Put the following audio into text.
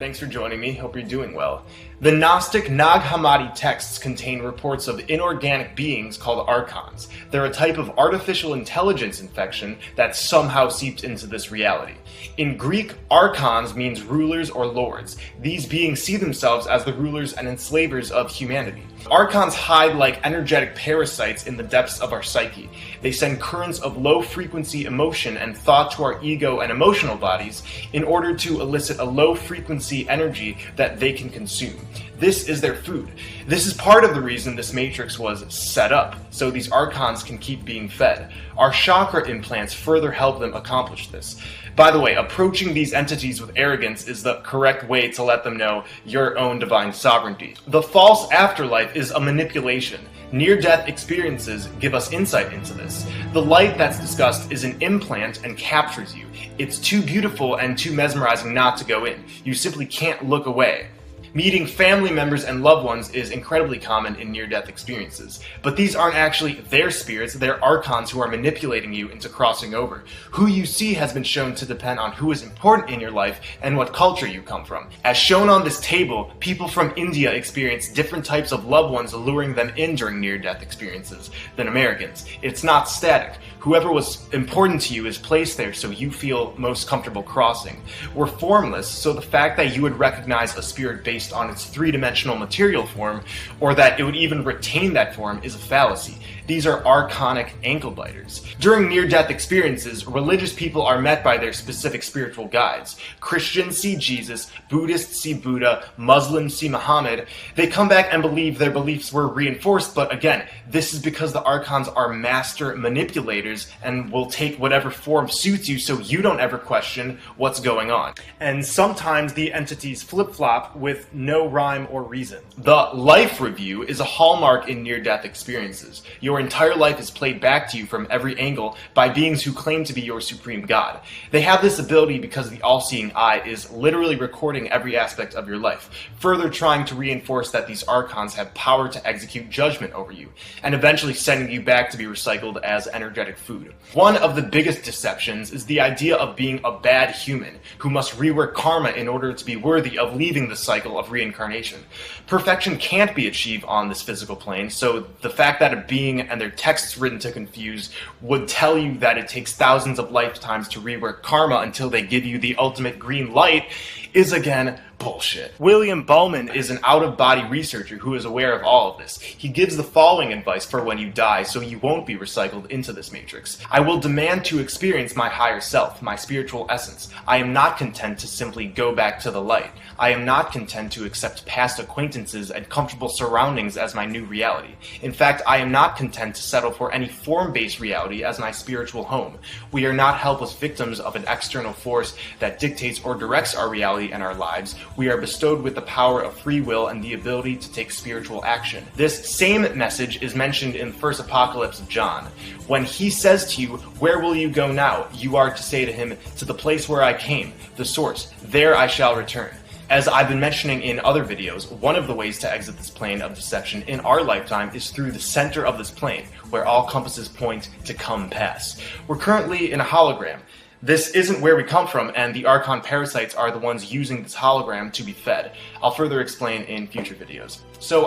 Thanks for joining me, hope you're doing well. The Gnostic Nag Hammadi texts contain reports of inorganic beings called Archons. They're a type of artificial intelligence infection that somehow seeped into this reality. In Greek, Archons means rulers or lords. These beings see themselves as the rulers and enslavers of humanity. Archons hide like energetic parasites in the depths of our psyche. They send currents of low-frequency emotion and thought to our ego and emotional bodies in order to elicit a low-frequency energy that they can consume. This is their food. This is part of the reason this matrix was set up, so these Archons can keep being fed. Our chakra implants further help them accomplish this. By the way, approaching these entities with arrogance is the correct way to let them know your own divine sovereignty. The false afterlife is a manipulation. Near-death experiences give us insight into this. The light that's discussed is an implant and captures you. It's too beautiful and too mesmerizing not to go in. You simply can't look away. Meeting family members and loved ones is incredibly common in near-death experiences, but these aren't actually their spirits, they're Archons who are manipulating you into crossing over. Who you see has been shown to depend on who is important in your life and what culture you come from. As shown on this table, people from India experience different types of loved ones luring them in during near-death experiences than Americans. It's not static. Whoever was important to you is placed there so you feel most comfortable crossing. We're formless, so the fact that you would recognize a spirit based on its three-dimensional material form, or that it would even retain that form, is a fallacy. These are archonic ankle biters. During near-death experiences, religious people are met by their specific spiritual guides. Christians see Jesus, Buddhists see Buddha, Muslims see Muhammad. They come back and believe their beliefs were reinforced, but again, this is because the Archons are master manipulators and will take whatever form suits you so you don't ever question what's going on. And sometimes the entities flip-flop with no rhyme or reason. The life review is a hallmark in near-death experiences. Your entire life is played back to you from every angle by beings who claim to be your supreme god. They have this ability because the all-seeing eye is literally recording every aspect of your life, further trying to reinforce that these Archons have power to execute judgment over you, and eventually sending you back to be recycled as energetic food. One of the biggest deceptions is the idea of being a bad human who must rework karma in order to be worthy of leaving the cycle of reincarnation. Perfection can't be achieved on this physical plane, so the fact that a being and their texts written to confuse would tell you that it takes thousands of lifetimes to rework karma until they give you the ultimate green light is again bullshit. William Bowman is an out-of-body researcher who is aware of all of this. He gives the following advice for when you die so you won't be recycled into this matrix. I will demand to experience my higher self, my spiritual essence. I am not content to simply go back to the light. I am not content to accept past acquaintances and comfortable surroundings as my new reality. In fact, I am not content to settle for any form-based reality as my spiritual home. We are not helpless victims of an external force that dictates or directs our reality and our lives. We are bestowed with the power of free will and the ability to take spiritual action. This same message is mentioned in the first apocalypse of John. When he says to you, "Where will you go now?" you are to say to him, "To the place where I came, the source. There I shall return." As I've been mentioning in other videos, one of the ways to exit this plane of deception in our lifetime is through the center of this plane, where all compasses point to come pass. We're currently in a hologram. This isn't where we come from, and the Archon parasites are the ones using this hologram to be fed. I'll further explain in future videos. So